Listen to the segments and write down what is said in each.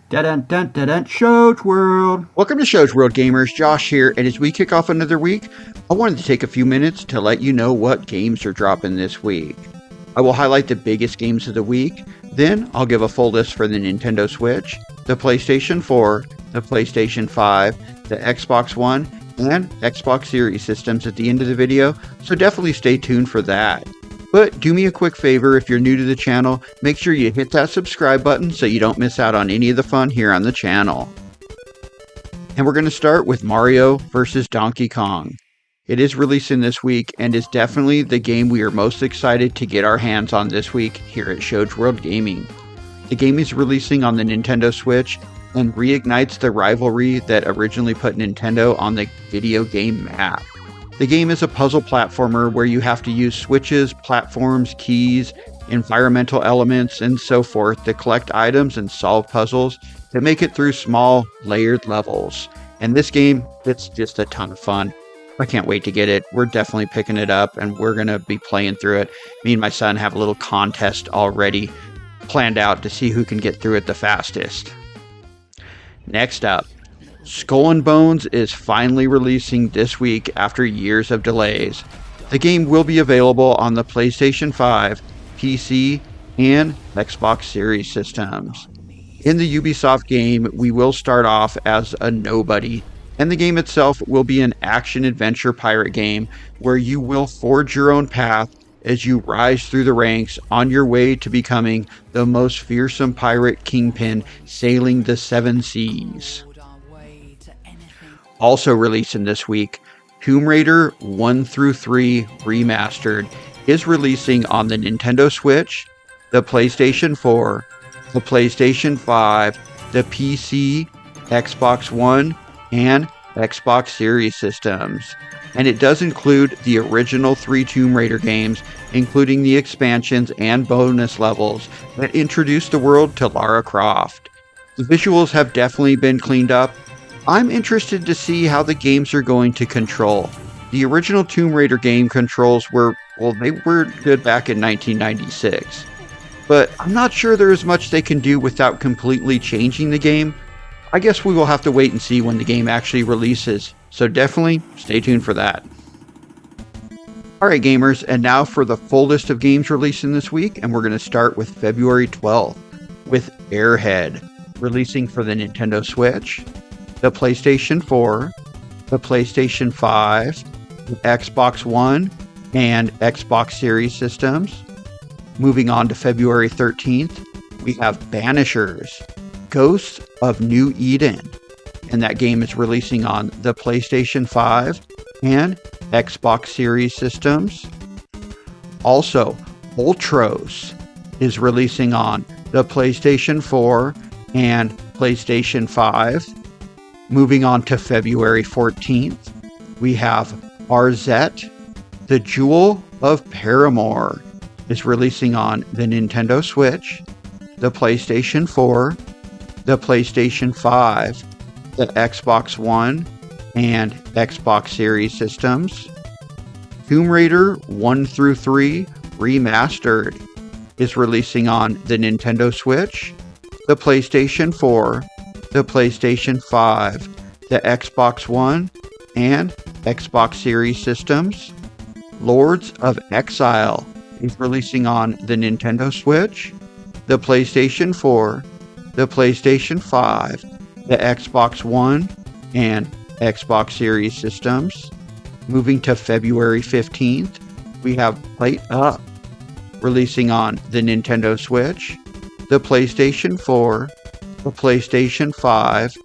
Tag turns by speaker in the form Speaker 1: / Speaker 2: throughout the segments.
Speaker 1: Dun Shows World.
Speaker 2: Welcome to Shows World Gamers, Josh here, and as we kick off another week, I wanted to take a few minutes to let you know what games are dropping this week. I will highlight the biggest games of the week, then I'll give a full list for the Nintendo Switch, the PlayStation 4, the PlayStation 5, the Xbox One, and Xbox Series systems at the end of the video, so definitely stay tuned for that. But do me a quick favor, if you're new to the channel, make sure you hit that subscribe button so you don't miss out on any of the fun here on the channel. And we're going to start with Mario vs. Donkey Kong. It is releasing this week and is definitely the game we are most excited to get our hands on this week here at Shows World Gaming. The game is releasing on the Nintendo Switch and reignites the rivalry that originally put Nintendo on the video game map. The game is a puzzle platformer where you have to use switches, platforms, keys, environmental elements, and so forth to collect items and solve puzzles that make it through small, layered levels. And this game, it's just a ton of fun. I can't wait to get it. We're definitely picking it up and we're going to be playing through it. Me and my son have a little contest already planned out to see who can get through it the fastest. Next up, Skull and Bones is finally releasing this week after years of delays. The game will be available on the PlayStation 5, PC, and Xbox Series systems. In the Ubisoft game, we will start off as a nobody, and the game itself will be an action-adventure pirate game where you will forge your own path as you rise through the ranks on your way to becoming the most fearsome pirate kingpin sailing the seven seas. Also releasing this week, Tomb Raider 1 through 3 Remastered is releasing on the Nintendo Switch, the PlayStation 4, the PlayStation 5, the PC, Xbox One, and Xbox Series systems. And it does include the original 3 Tomb Raider games, including the expansions and bonus levels that introduce the world to Lara Croft. The visuals have definitely been cleaned up. I'm interested to see how the games are going to control. The original Tomb Raider game controls were good back in 1996. But I'm not sure there is much they can do without completely changing the game. I guess we will have to wait and see when the game actually releases, so definitely stay tuned for that. Alright gamers, and now for the full list of games releasing this week, and we're going to start with February 12th with Airhead, releasing for the Nintendo Switch, the PlayStation 4, the PlayStation 5, the Xbox One, and Xbox Series systems. Moving on to February 13th, we have Banishers, Ghosts of New Eden, and that game is releasing on the PlayStation 5 and Xbox Series systems. Also, Ultros is releasing on the PlayStation 4 and PlayStation 5. Moving on to February 14th, we have Arzette, the Jewel of Paramore, is releasing on the Nintendo Switch, the PlayStation 4, the PlayStation 5, the Xbox One, and Xbox Series systems. Tomb Raider 1 through 3 Remastered is releasing on the Nintendo Switch, the PlayStation 4, the PlayStation 5, the Xbox One, and Xbox Series systems. Lords of Exile is releasing on the Nintendo Switch, the PlayStation 4, the PlayStation 5, the Xbox One, and Xbox Series systems. Moving to February 15th, we have Plate Up, releasing on the Nintendo Switch, the PlayStation 4, the PlayStation 5,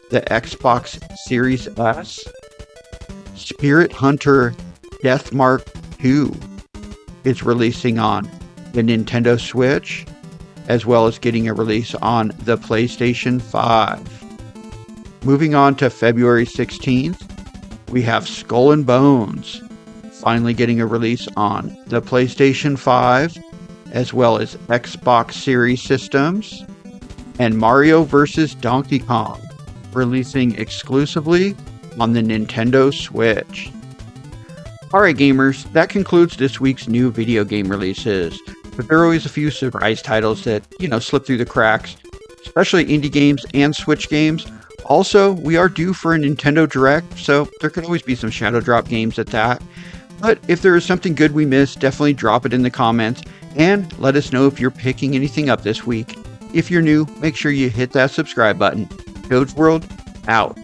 Speaker 2: the Xbox Series S. Spirit Hunter Deathmark 2 is releasing on the Nintendo Switch, as well as getting a release on the PlayStation 5. Moving on to February 16th, we have Skull and Bones, finally getting a release on the PlayStation 5, as well as Xbox Series systems. And Mario vs. Donkey Kong, releasing exclusively on the Nintendo Switch. Alright gamers, that concludes this week's new video game releases. But there are always a few surprise titles that, slip through the cracks. especially indie games and Switch games. Also, we are due for a Nintendo Direct, so there could always be some Shadow Drop games at that. But if there is something good we missed, definitely drop it in the comments and let us know if you're picking anything up this week. If you're new, make sure you hit that subscribe button. Code's World, out.